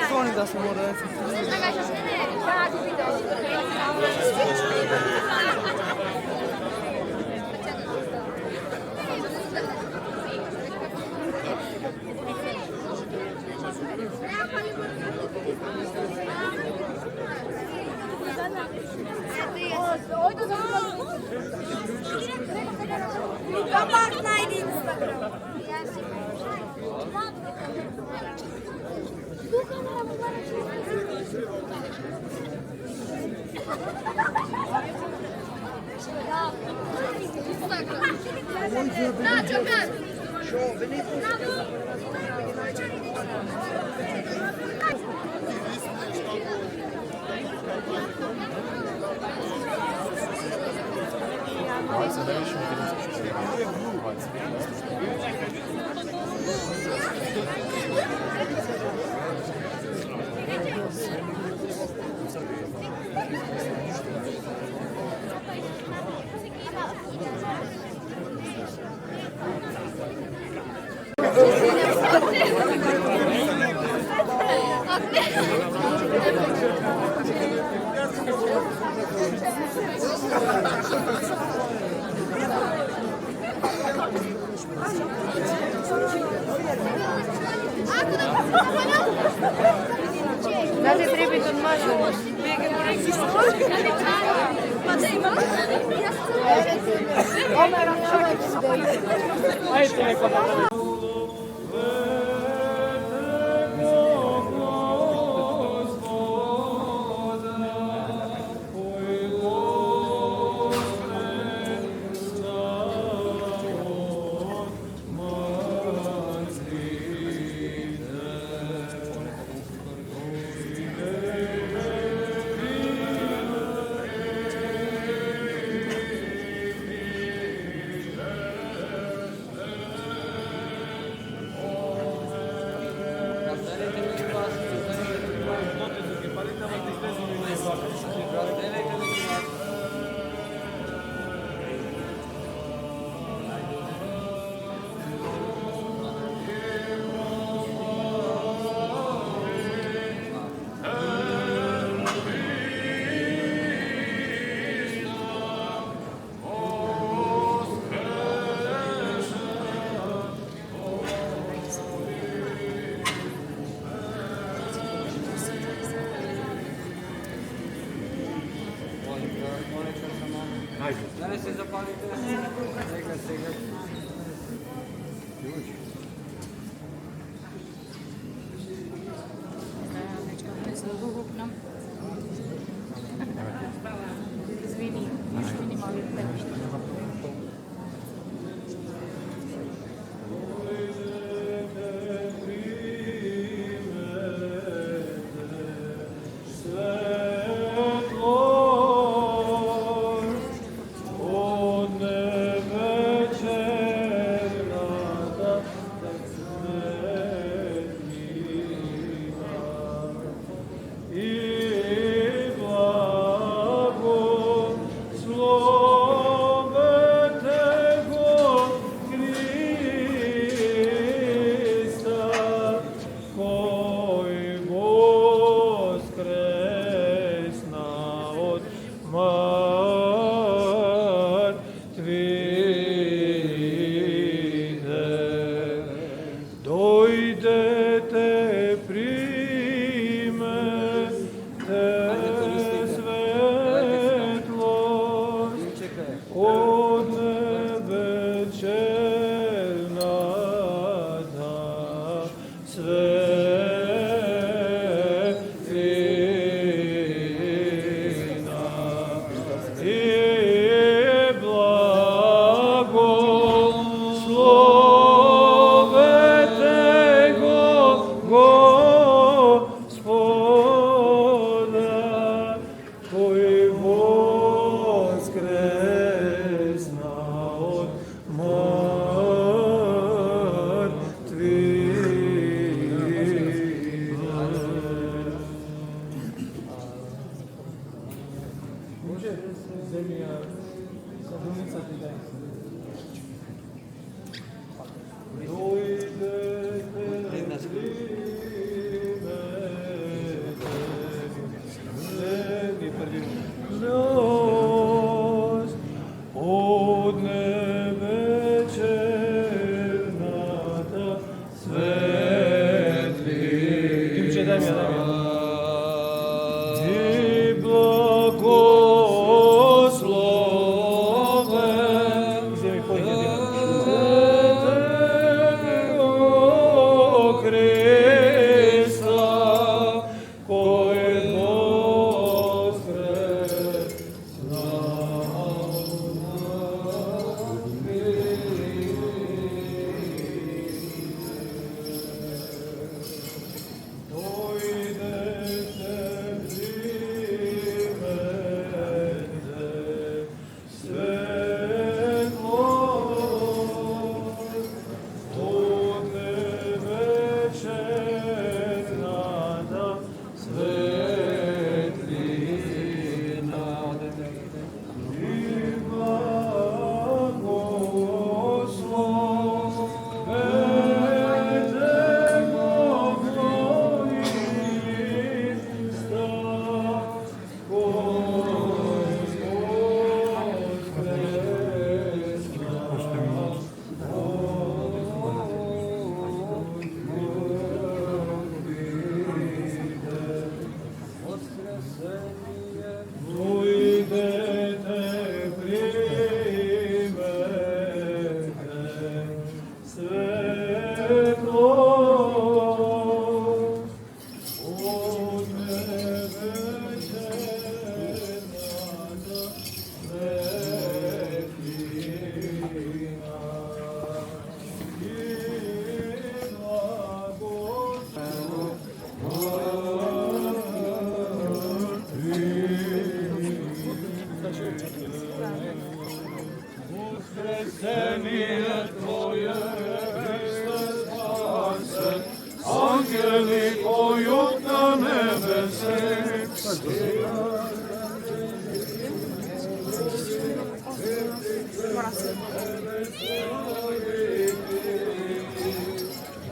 Звони да се мора. Kapak найди Instagram. Na, Joker! Надо требовать тут машу. Izvini, molim te.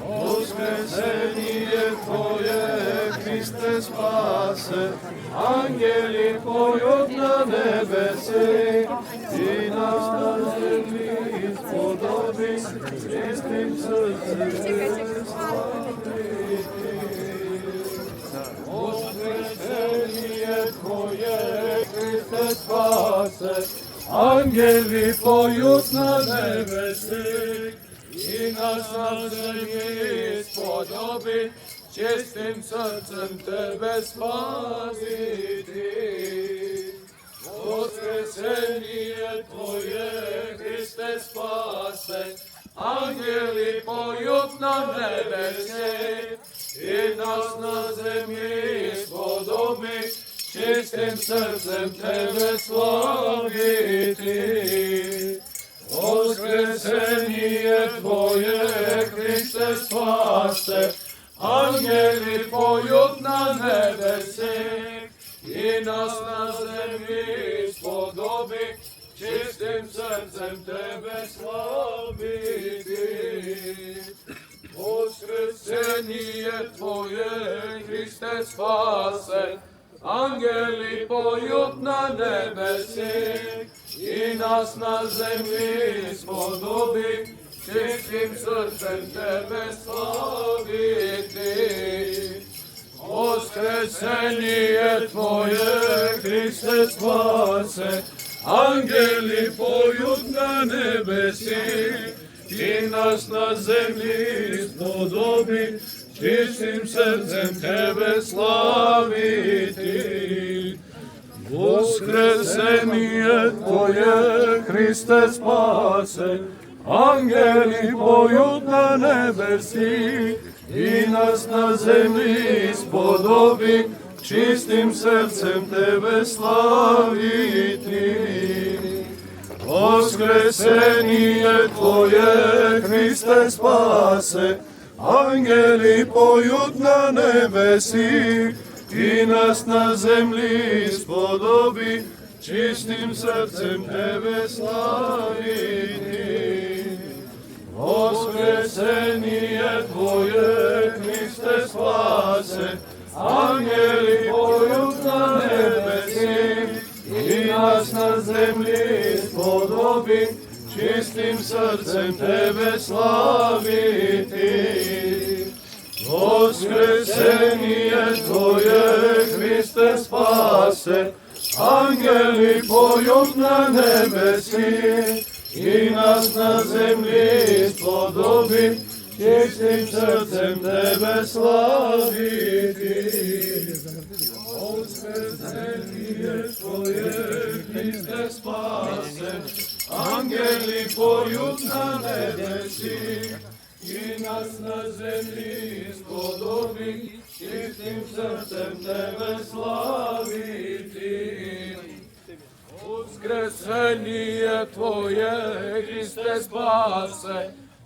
Воскресение Твое, Христе спасе, ангели поют на небеси, и нас на землі сподоби, чистим серцем славити. Воскресение Твое, Христе спасе, angeli poют na nebesi, i nas na zemlji spodobi, čistim srcem tebe spasiti. Voskresenje tvoje, Hriste, spase, angeli poют na nebesi, i nas na zemlji spodobi, čistim srcem tebe slaviti. Voskresenje tvoje, Hriste, spase, angeli poют na nebesi, i nas na zemlji spodobi, čistim srcem tebe slaviti. Voskresenje tvoje, Hriste, spase, angeli poют na nebesi, i nas na zemlji spodobi, čistim srcem tebe slaviti. Voskresenje tvoje, Hriste, spase, angeli poют na nebesi, i nas na zemlji spodobi, čistim srcem tebe slaviti. Voskresenje tvoje, Hriste, spase, angeli poют na nebesi, i nas na zemlji spodobi, čistim srcem tebe slaviti. Voskresenje tvoje, Hriste, spase, angeli poют na nebesi, i nas na zemlji spodobi, čistim srcem tebe slaviti. Voskresenje tvoje, Hriste, spase, angeli poют na nebesi, i nas na zemlji spodobi, čistim srcem tebe slaviti. Voskresenje tvoje, Hriste, spase, angeli poют na nebesi, i nas na zemlji spodobi, čistim srcem tebe slaviti. Voskresenje tvoje, Hriste, spase, angeli poют na nebesi, i nas na zemlji spodobi, čistim srcem tebe slaviti. Voskresenje tvoje, Hriste, spase,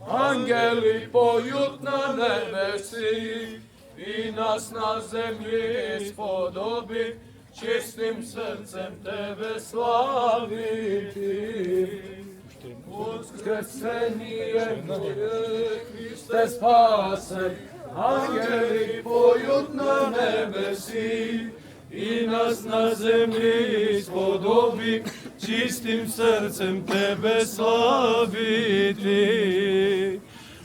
angeli poют na nebesi, i nas na zemlji spodobi, čistim srcem tebe slaviti. Voskresenje tvoje, Hriste, spase, angeli poют na nebesi, i nas na zemlji spodobi, čistim srcem tebe slaviti.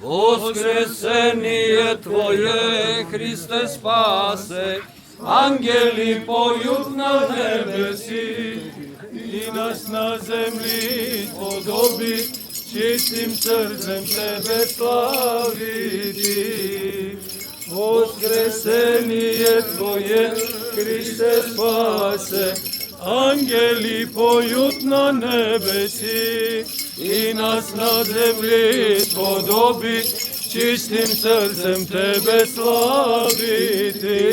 Voskresenje tvoje, Hriste, spase, angeli poют na nebesi, i nas na zemlji spodobi, čistim srcem tebe slaviti. Voskresenje tvoje, Hriste, spase, angeli poют na nebesi, i nas na zemlji spodobi, čistim srcem tebe slaviti.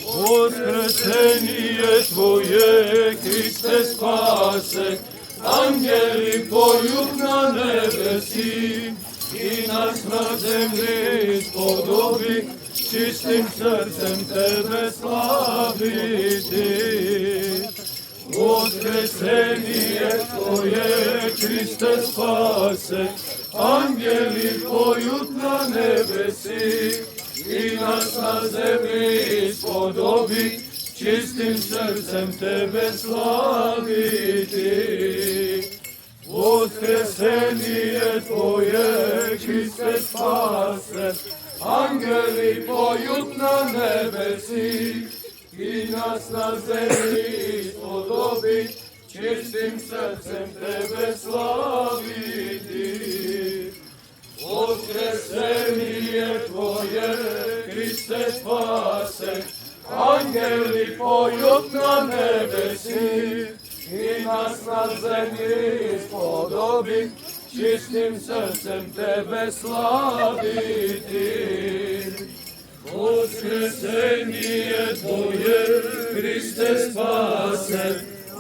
Voskresenje tvoje, Hriste, spase, angeli poють na nebesi, i nas na zemlji spodobi, čistim srcem tebe slaviti. Voskresenje tvoje, Hriste, spase, angeli poють na nebesi, i nas na zemlji spodobi, čistim srcem tebe slaviti. Voskresenje tvoje, Hriste, spase, angeli poють na nebesi, i nas na zemlji spodobi, čistim srcem tebe slaviti. Voskresenje tvoje, Hriste spase, angeli pojut na nebesi, i nas na zemlji spodobi, čistim srcem tebe slaviti. Voskresenje tvoje, Hriste spase,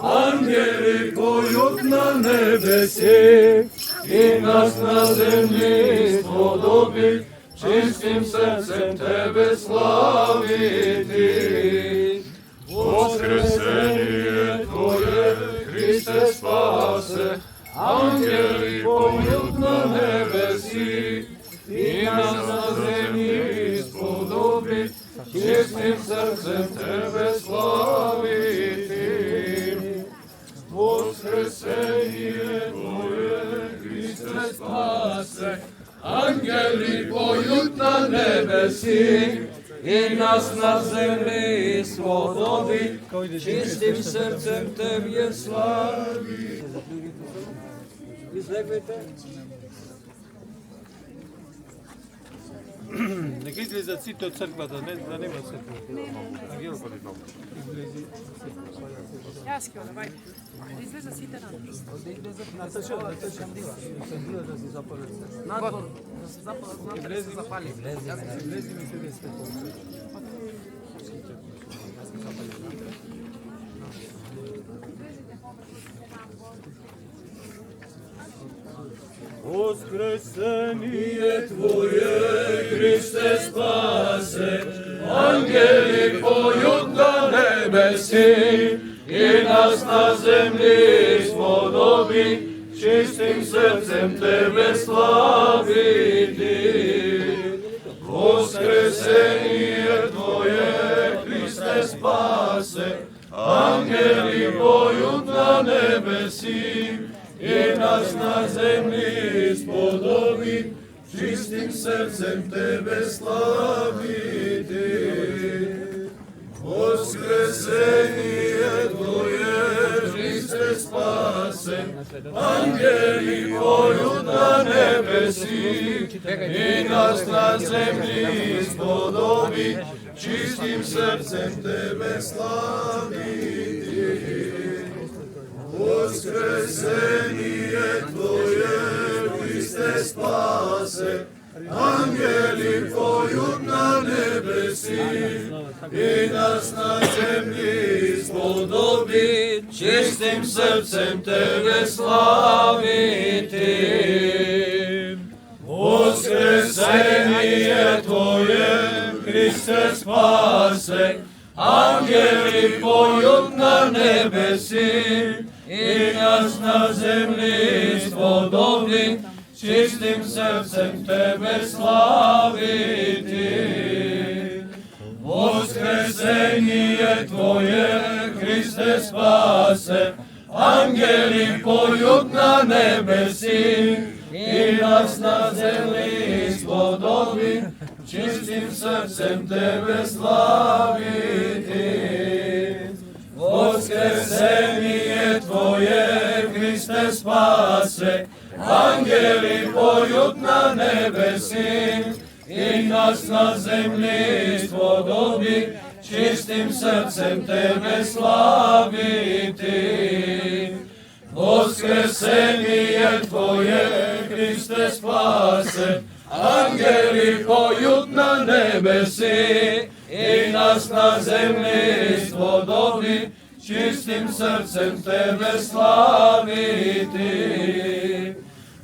angeli pojut na nebesi, i nas na zemlji spodobi, čistim srcem tebe slaviti. Voskresenje tvoje, Hriste spase, angeli pojut na nebesi, i nas na zemlji spodobi, čistim srcem tebe slaviti. Voskresenje tvoje, Hriste spase, angeli pojut na nebesi, i nas na zemlji spodobi, čistim srcem tebe slavi. Izlegujte. Нека излезат сите од црквата, да нема црква. Јас ќе одам, ајде. Излеза сите на Воскресение Твое, Христе спасе, ангели поют на небеси, и нас на землі сподоби, чистим серцем Тебе славити. Воскресение Твое, Христе спасе, ангели поют на небеси, i nas na zemlji spodobi, čistim srcem tebe slaviti. Voskresenje tvoje, Hriste spase, angeli pojut na nebesi, i nas na zemlji spodobi, čistim srcem tebe slaviti. Voskresenje Tvoje, Hriste spase, angeli pojut na nebesi, i nas na zemlji spodobi, čistim srcem Tebe slaviti. Voskresenje Tvoje, Hriste spase, angeli pojut na nebesi, i nas na zemlji spodobi, čistim srcem Tebe slaviti. Voskresenje Tvoje, Hriste spase, angeli pojut na nebesi, i nas na zemlji spodobi, čistim srcem Tebe slaviti. Voskresenje Tvoje, Hriste spase, angeli pojut na nebesi, i nas na zemlji spodobi, čistim srcem Tebe slaviti. Voskresenje Tvoje, Hriste spase, angeli pojut na nebesi, i nas na zemlji spodobi, čistim srcem Tebe slaviti.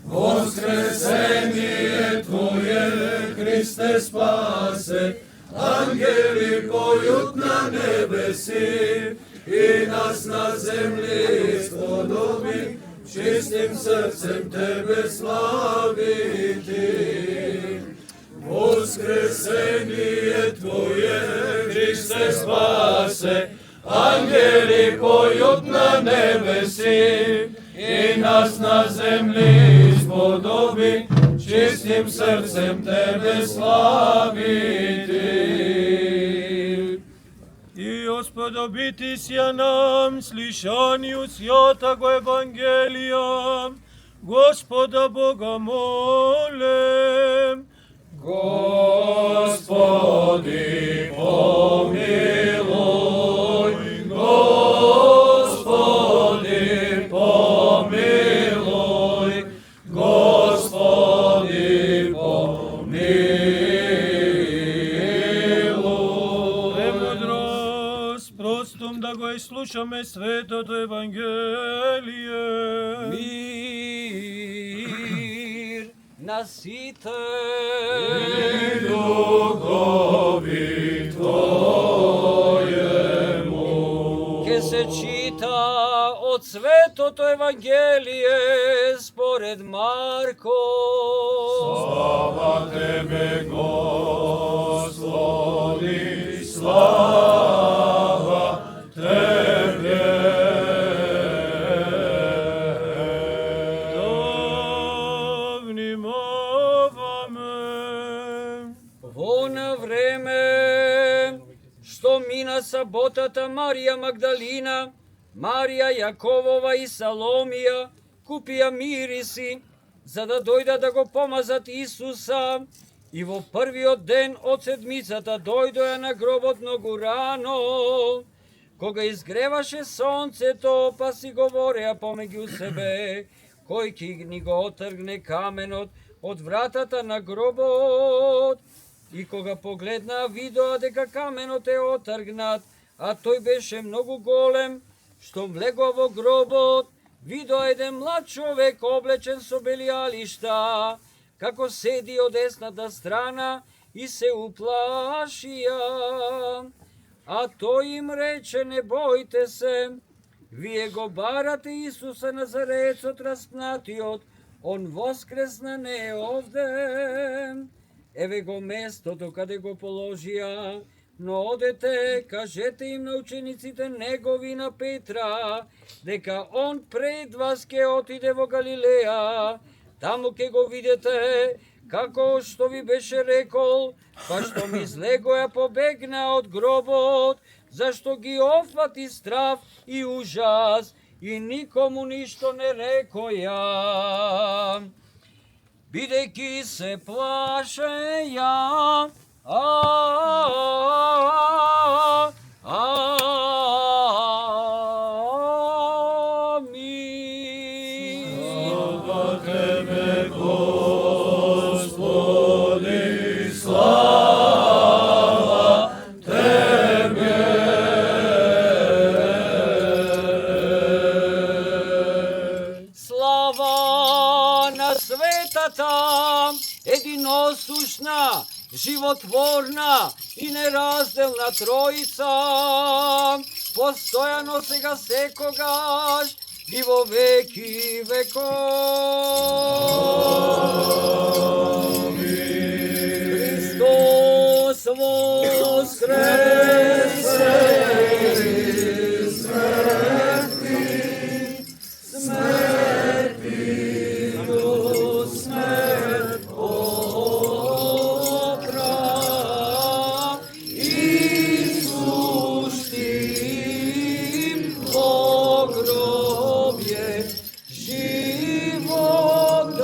Voskresenje Tvoje, Hriste spase, angeli pojut na nebesi, i nas na zemlji spodobi, čistim srcem Tebe slaviti. Voskresenje Tvoje, Hriste spase, angeli pojut na nebesi, i nas na zemlji spodobi, čistim srcem Tebe slaviti. I Господа, biti sja nam, slišanju svjatog Evangelija, Gospoda Boga molem. Gospodi pomiluj, Gospodi pomiluj, Gospodi pomiluj. Premudrost, prostom da ga slušame sveto to Evangelije. Mir na site I duhovi tvojemu. ke se čita od sveto to Evangelije spored Marko. Slava tebe, Gospodi, slava tebe. Вона време, što mina saботата Marija Magdalina, Marija Jakovova i Salomija kupija mirisi, за да дојда да го помазат Исуса, и во првиот ден од седмицата дојдоа на гробот многу рано, кога изгреваше сонцето, па си говореа помеѓу себе, кој ќе ни го отргне каменот од вратата на гробот. И кога погледнаа, видоа дека каменот е отргнат, а тој беше многу голем, што влегоа во гробот, видоа еден млад човек облечен со белијалишта, како седи од десната страна, и се уплашија. А тој им рече: не бојте се, вие го барате Исуса Назарецот распнатиот, он воскресна не е овде. Еве го местото каде го положија, но одете, кажете им на учениците негови на Петра, дека он пред вас ке отиде во Галилеја, таму ке го видите, како што ви беше рекол, па што ми излегоја побегна од гробот, зашто ги офвати страв и ужас, и никому ништо не рекоја. Бидејќи се плашеја, Амин. Слава тебе, Господи, слава тебе. Слава на светата, единосушна, животворна и неразделна Троица, постојано сега секогаш и во веки веков. Христос воскресе! Живот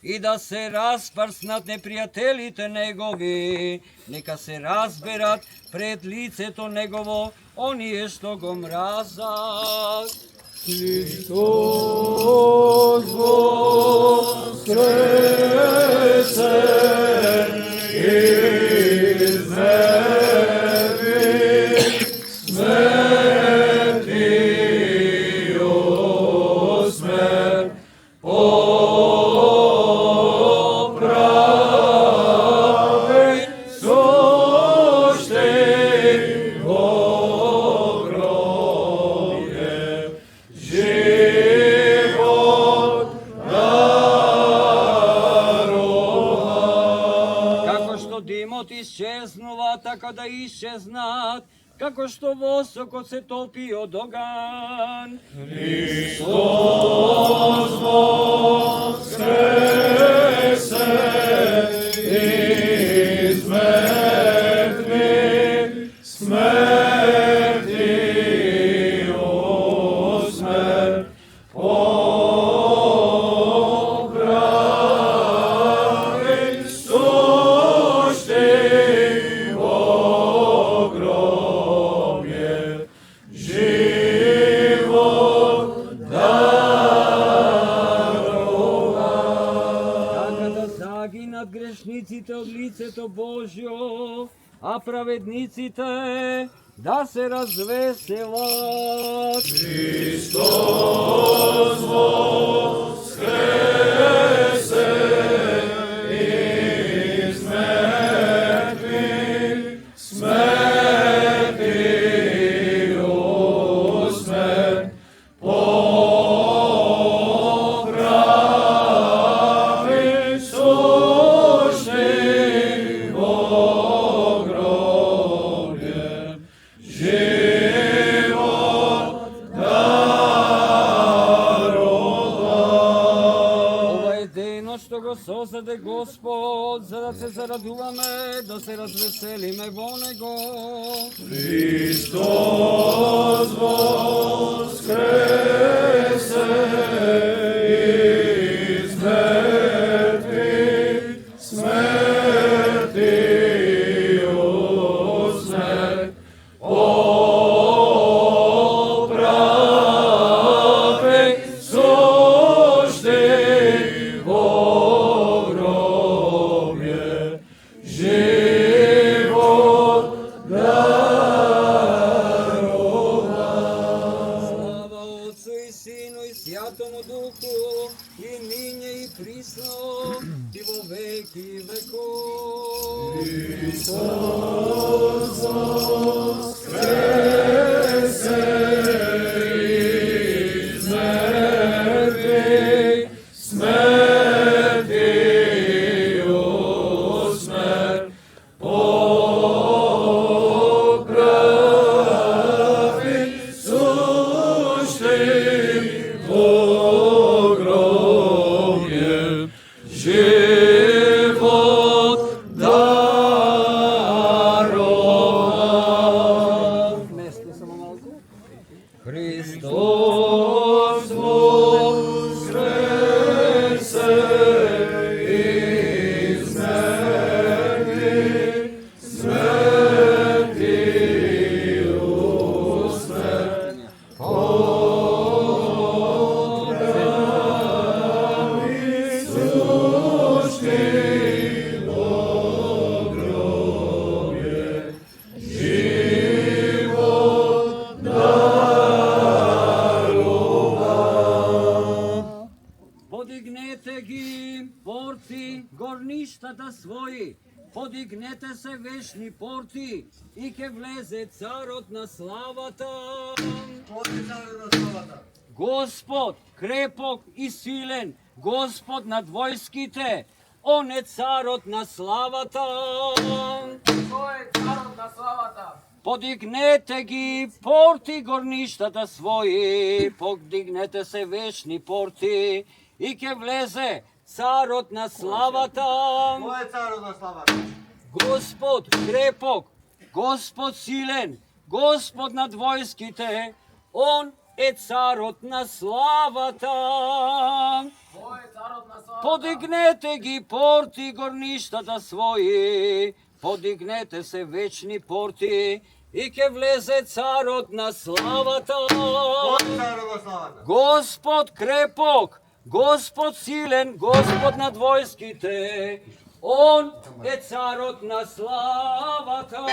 i da se rasprsnat neprijateljite negovi, neka se razberat pred liceto negovo, oni je što go mrazat. Hristos voskrese iz mrtvih, smrtio smrt popravi, sušti ogromje, život darovan. Kako što dimot iščeznuva, tako da iščeznat, kako što vosoko se topi od ogan. Hristos voskrese iz mrtvih, smrtio smrt popravi, sušti ogromje, život darovan. Така да загинат грешниците од лицето Божјо, а праведниците да се развеселат. Hristos voskrese iz mrtvih, smrtio smrt popravi, sušti ogromje, život darovan. Ова е денот што го создаде Господ, за да се зарадуваме, да се развеселиме во Него. Hristos voskrese iz mrtvih, smrtio smrt popravi, sušti ogromje, život darovan. Слава Отцу и Сину и Святому Духу, и нине и присно, и во веки веков. Hristos voskrese iz mrtvih, smrtio smrt popravi, sušti ogromje, život darovan. Вместе само малку. Hristos voskrese iz mrtvih, smrtio smrt popravi, sušti ogromje, život darovan. Подигнете ги, порти, горништата своји, подигнете се вечни порти, и ке влезе царот на славата. Господ, крепок и силен, Господ над војските, Он е царот на славата. Подигнете ги, порти, горништата своји, подигнете се вечни порти, и ке влезе царот на славата. Кој е царот на славата? Господ крепок, Господ силен, Господ над војските, Он е царотна славата. Подигнете ги порти горништата свои, подигнете се вечни порти и ке влезе царот на славата. Кой е царот на славата? Господ крепок, Господ силен, Господ над войските. Он е царот на славата.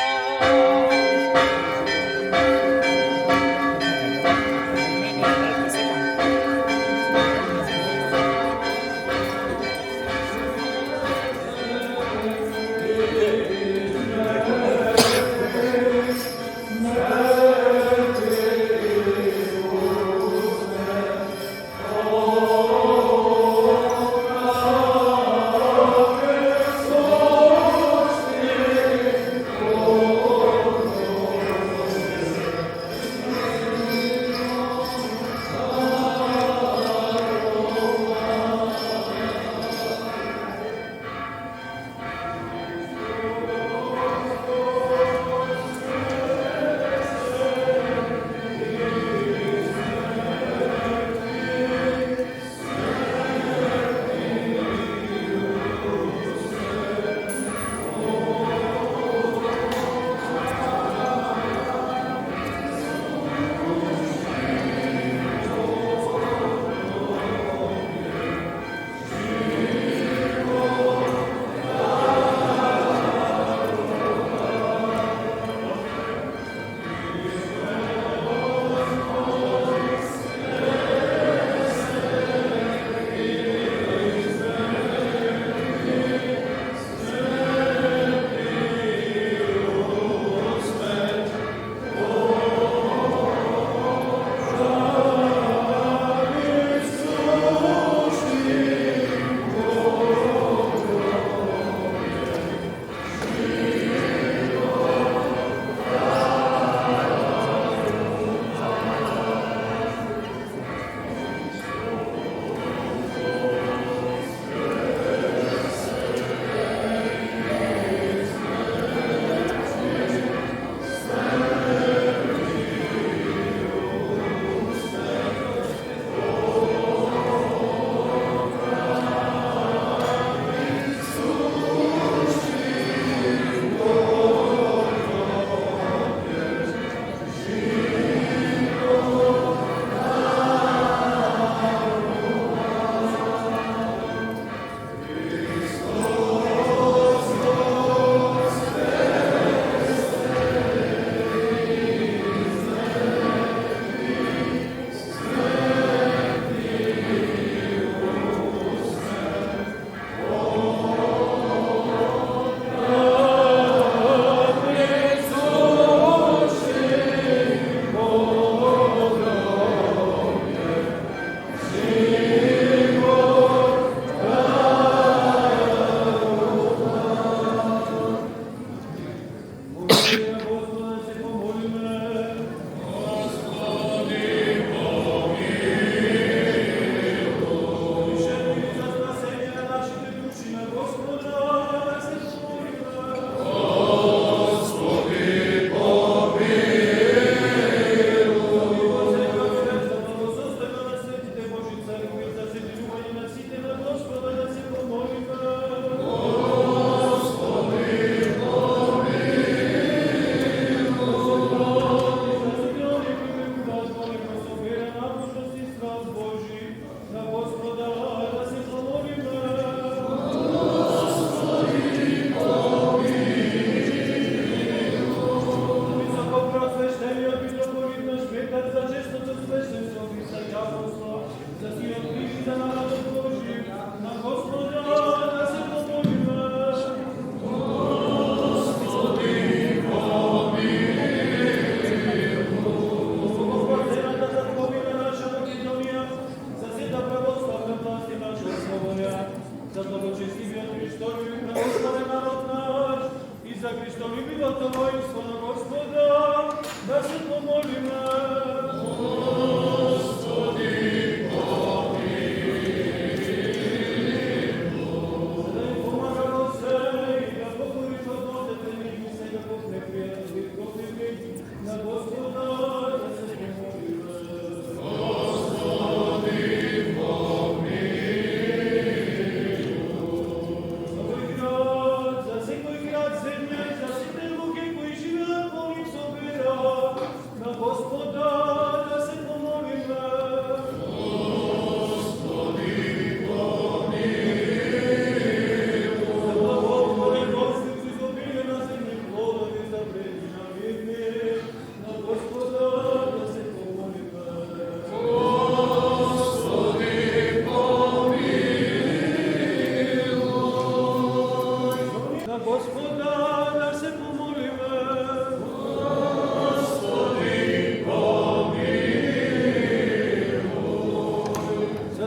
Gospoda, da se pomolimo.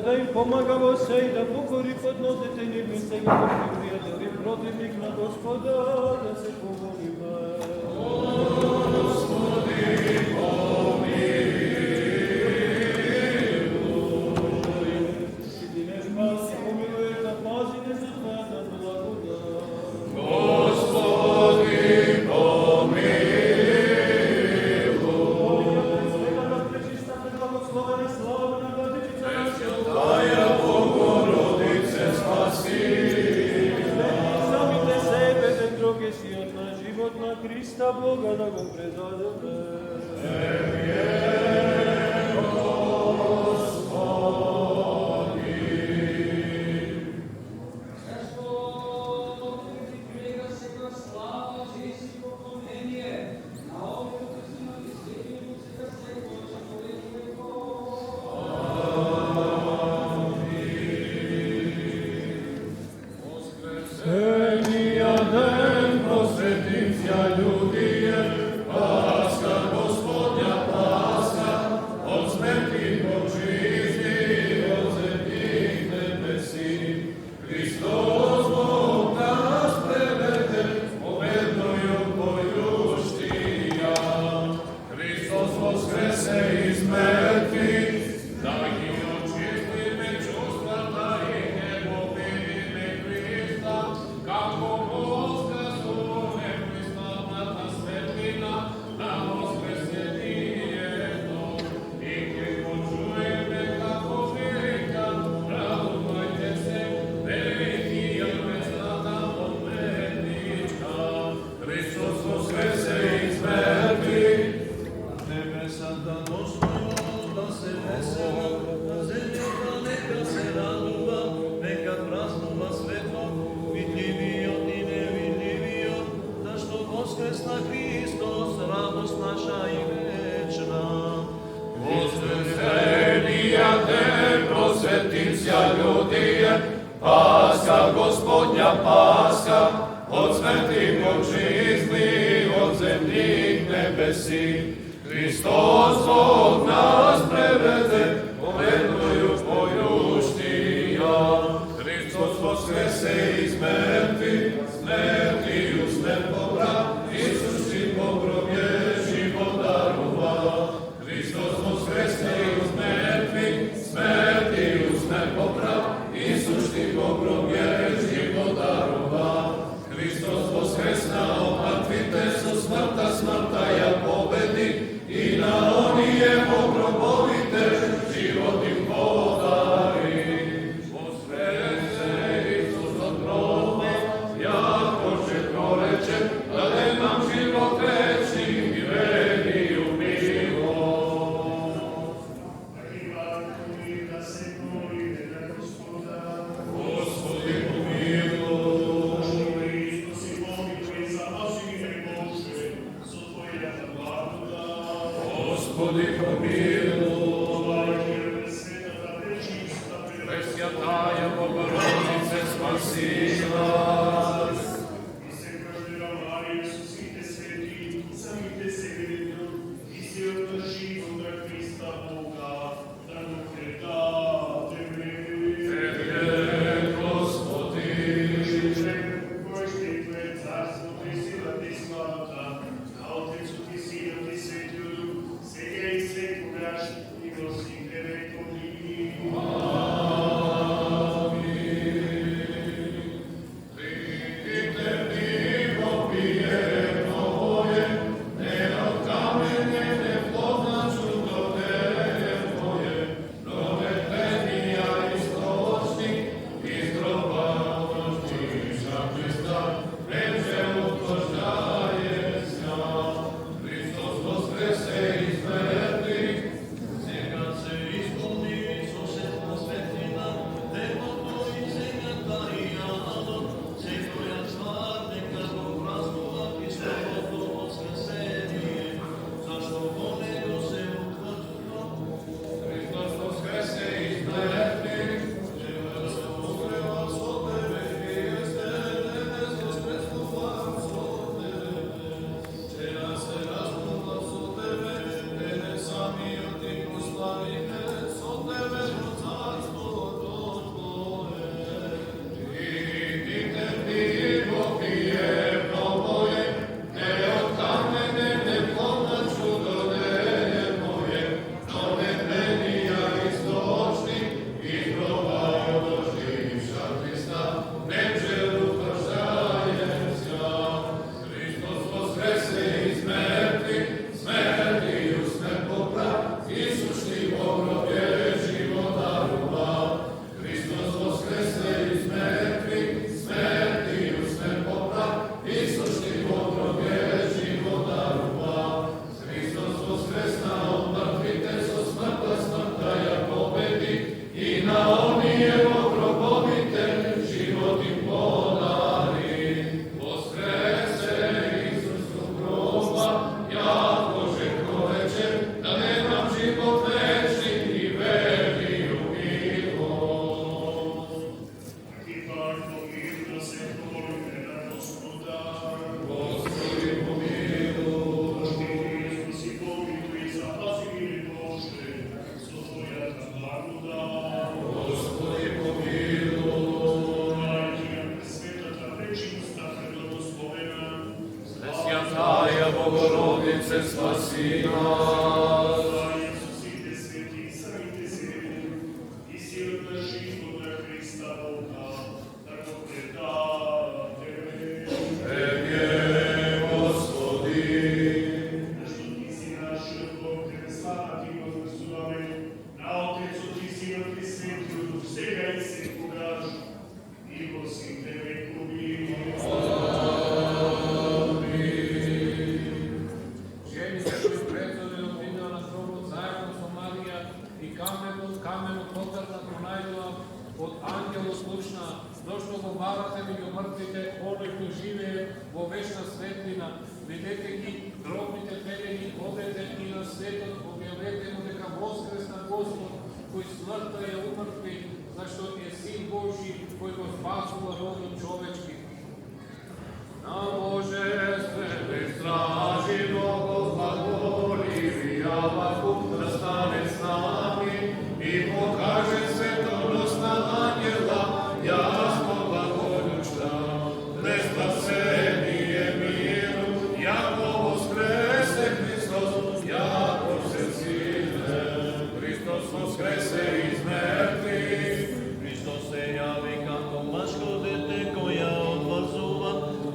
Da im pomagamo se i da pokori podnosite njegnice i njegovih prijatelji protivnik na Gospoda, da se pomolimo. Gospodi, pomiluj. Ti ne spasi, pomiluje, da pazite se tvada blagodat. Gospodi, pomiluj. Molim te svega da prečista te blagoslovena i slavna Vladičica naša. Daja Bogorodice spasi. Zamite sebe, te droge si od na život na Krista Boga da go predadete. Paska, Gospodnja Paska, od smrti počizni, od zemljih nebesi. Hristos Bog nas prevede, povednuju pojuštija. Hristos voskrese iz mrtvi, smrti u smrt pobra, Isusi pogrobje život darova. Hristos voskrese iz mrtvi, smrti u smrt pobra, Isus ti pogrobje život darova. Hristos voskresnao, mrtvite su smrta, smrta ja pobedi, i na onije pogrobovite život im podari. Voskrese Isus od groba, jako će proreče, dade nam život večni i veri u milost. Gospodi pomiluj. Presvjataja Bogorodice spasi nas. Tebe, Gospodi. Bogorodice, spasi nas. Isusite sveti, samite se, i sirota života Hrista Boga, tako predate. Tebie, Gospodi. Što ti si naš Bog, tebe slava ti возгласуваме, на Отецу ти Синот и Светиот Дух, сега и секогаш, и во сите векови. Ženi se koji predstavlja otidio na grobu zajedno sa Marija i kamenu potvrda pronajdila od ангела слушна, дошло го варате меѓу мртвите, оној кој живее во вечна светлина, видете ги гробните пелени, одете и на светот, објавете му дека воскресна Господ, кој смртта ја умртви, зашто е Син Божи, кој го спасува родот човечки. На Божествени стражи Богов благоволи, Авакум да стане с нами и покаже светлост на ангела, ясно благолюбща, не спасение миру, яко воскресе Христос, яко всесилен. Христос воскресе из мертвих. Христос се јави како мажко дете која одврзува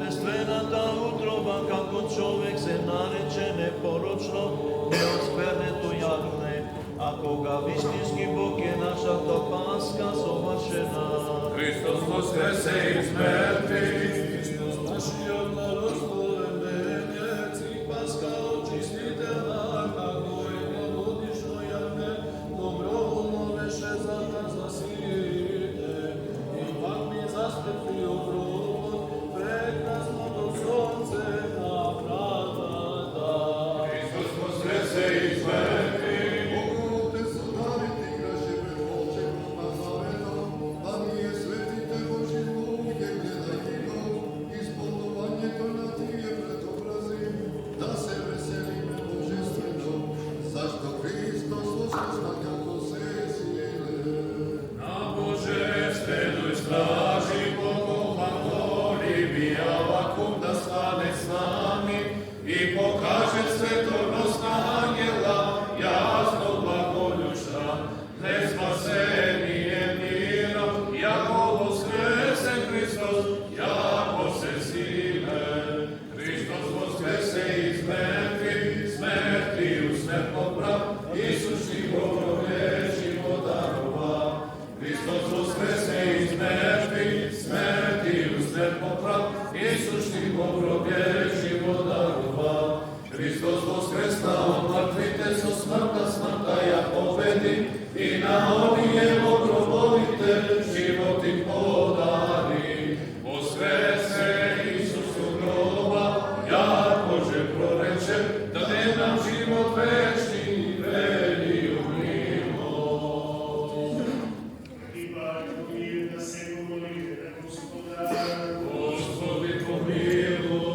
естествената утроба, како човек се нарече непорочно, неосквернето јагне, а кога вистински Бог е нашата паска совршена. Христос воскресе из мертвих. Христос нашиот благословен Бенец и паска очистителна, како едногодишно јагне, доброволно беше за нас на сите, и пак ми застъпи огромот, прекрасното сонце на правдата. Христос воскресе из мертвих. На божественной стражи Богов благоволи, Авакум да стане с нами и покаже светлост на ангела, ясно благолюбща, не спасение мира, яко воскресе Христос, яко всесилен. Христос воскресе из мертвих, смертью смерть поправ, Исус животворе живот дарува. Христос воскресе из мертвих, смертью смерть поправ, Исус животворе живот дарува. Христос воскресна од мртвите, со смртта ја победи, и на оние во гробовите живот им подари. Воскресе Исус од гроба, јако же прорече, даде нам живот вечни, вели умилост. Хиба да се молите, Господа. Господи помилуй.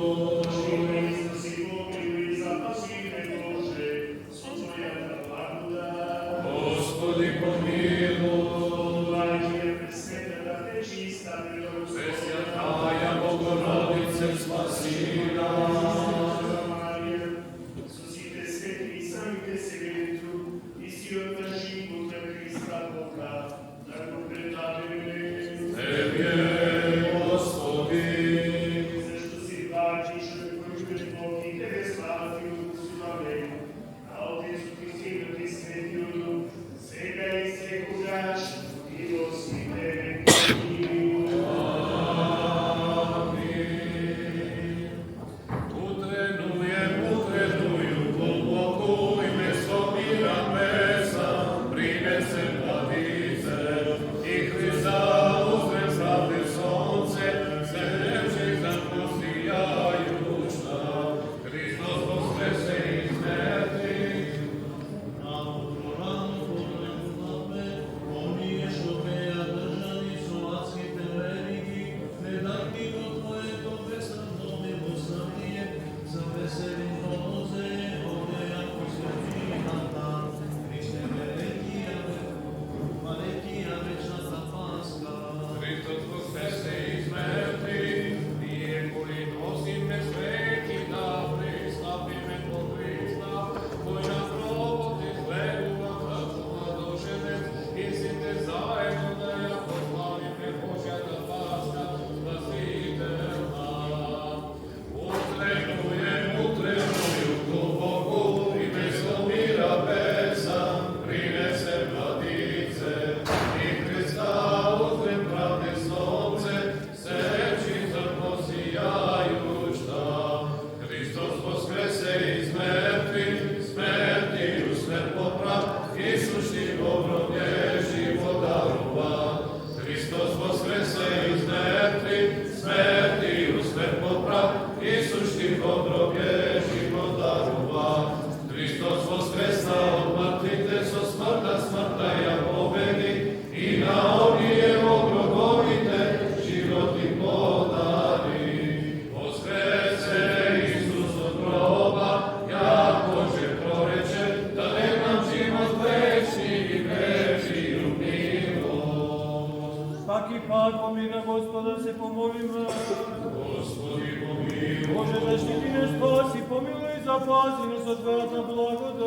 Боже, защити нас, спаси, помилуй, запаси нас от Твоята благодать.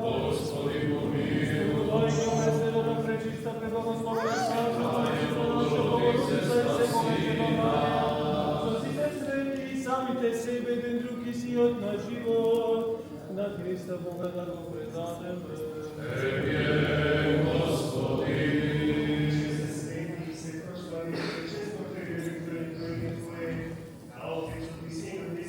Господи, помилуй. Благодать, веселена, пречиста, преблагословена, слава, наша Богородица, и всемогъща Мария, спасите свете и самите себе, един друг и си от наш живот, на Христа Бога да го предадем. Тебе, Господи. Свети се прослави, често Тебе, Твое, на Отецът и Синът и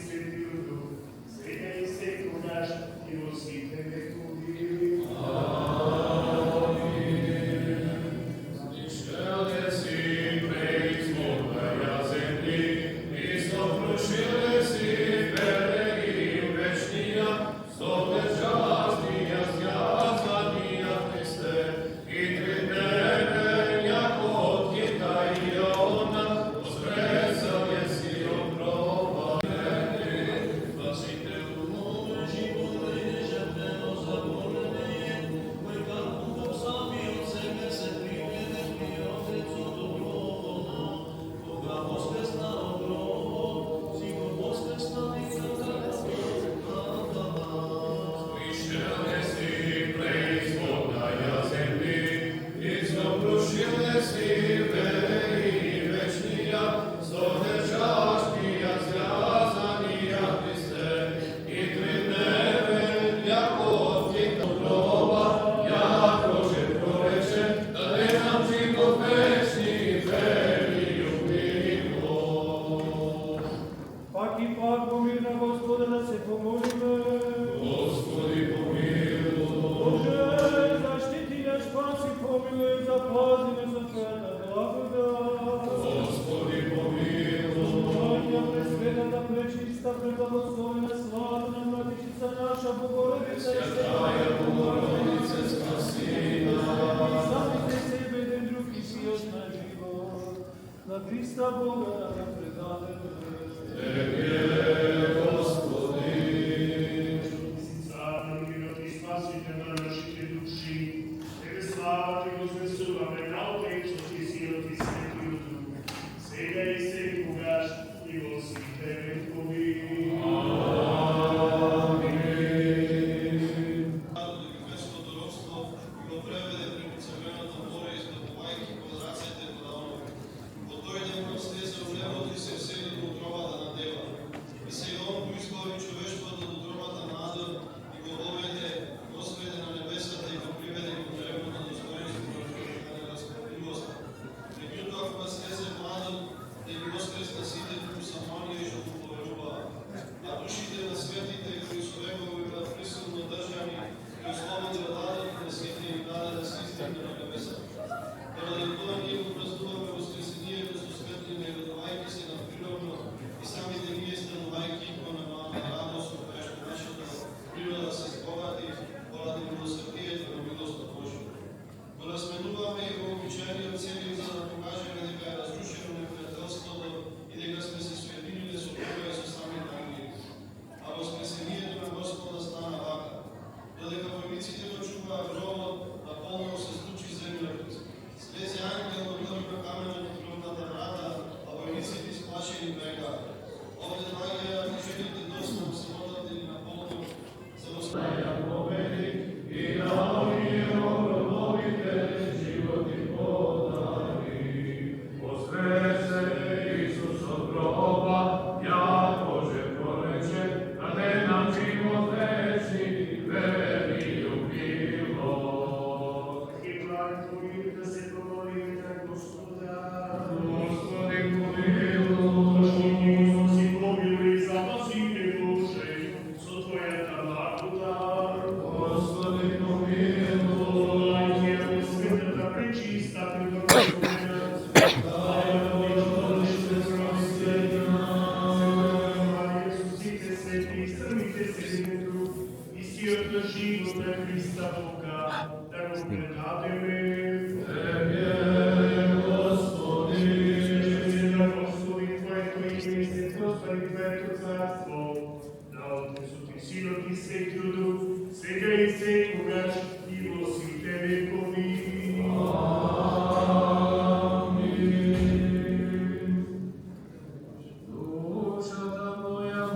Светия Дух, сега и секогаш и во сите векови. Душа моя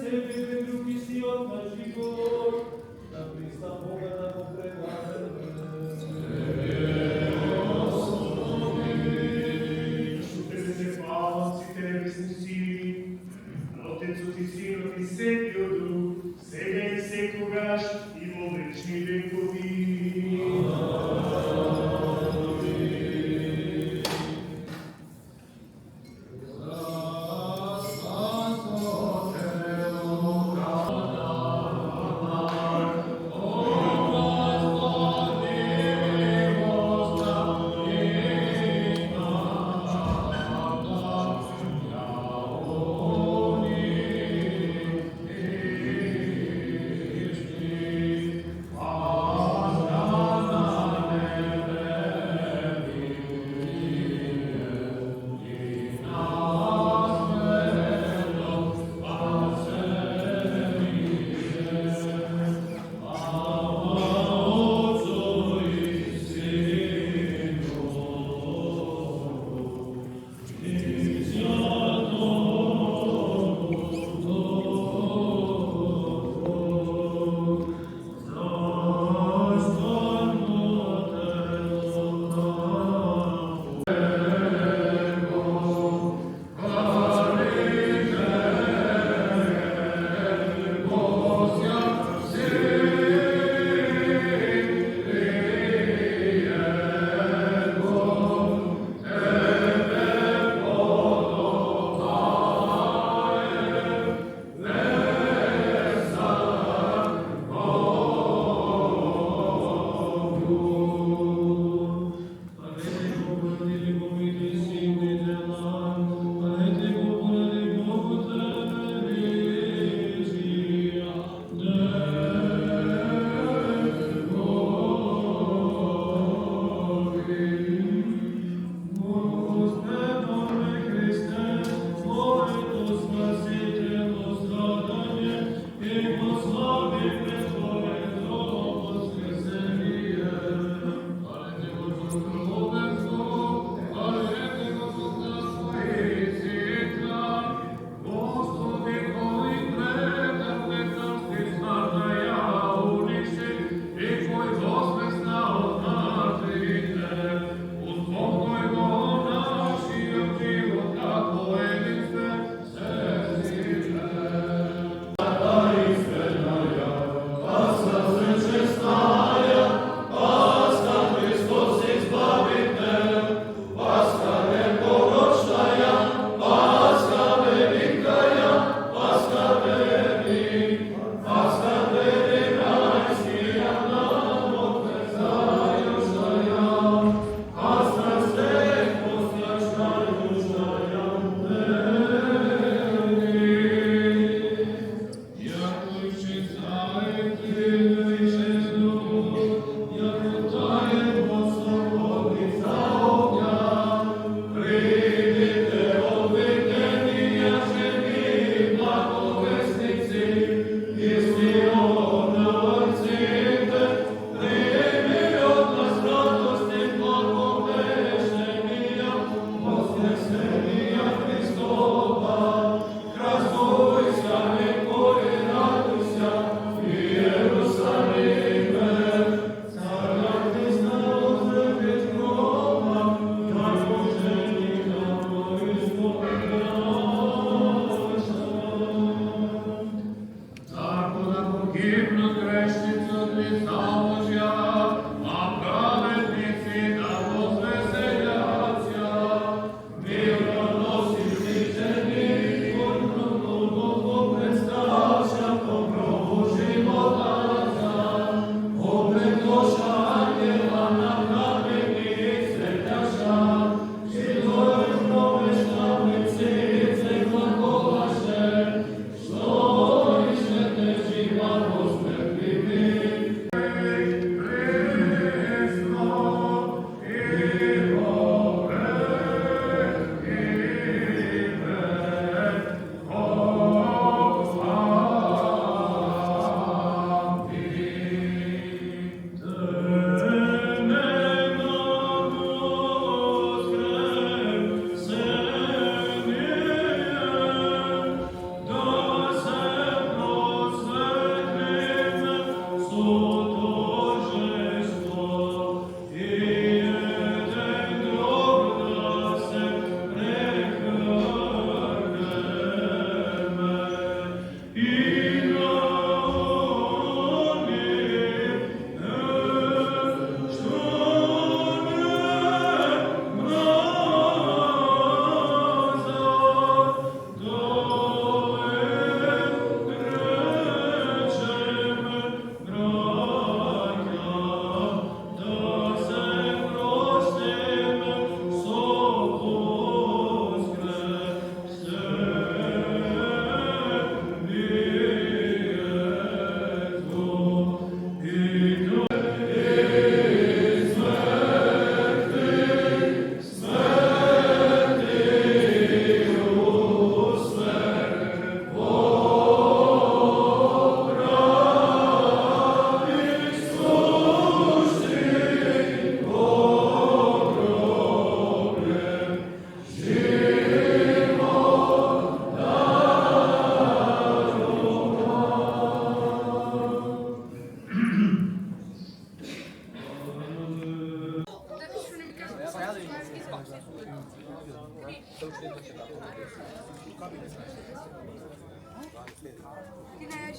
Святый Дух и Сиот, наш и во вечни векови. Ти не